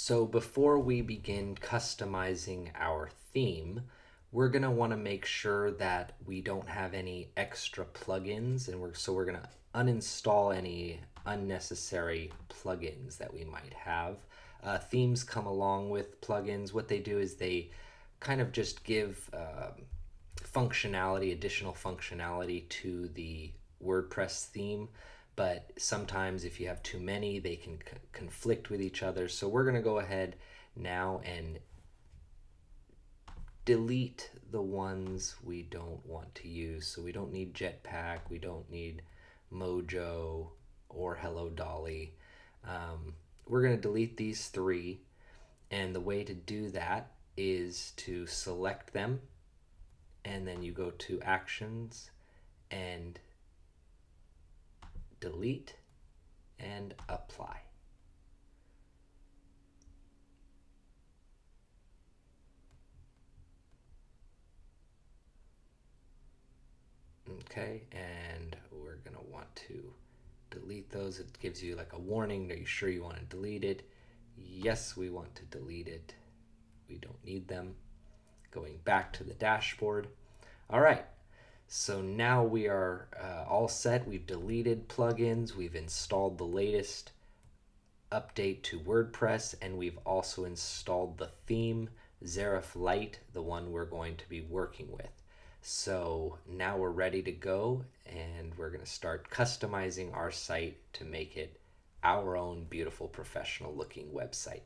So before we begin customizing our theme, we're going to want to make sure that we don't have any extra plugins, and we're going to uninstall any unnecessary plugins that we might have. Themes come along with plugins. What they do is they kind of just give functionality, additional functionality to the WordPress theme. But sometimes if you have too many, they can conflict with each other. So we're going to go ahead now and delete the ones we don't want to use. So we don't need Jetpack, we don't need Mojo or Hello Dolly. We're going to delete these three, and the way to do that is to select them, and then you go to Actions and delete and apply. Okay, and we're going to want to delete those. It gives you like a warning. Are you sure you want to delete it? Yes, we want to delete it. We don't need them. Going back to the dashboard. All right, so now we are all set. We've deleted plugins. We've installed the latest update to WordPress, and we've also installed the theme, Zerif Lite, the one we're going to be working with. So now we're ready to go, and we're going to start customizing our site to make it our own beautiful professional looking website.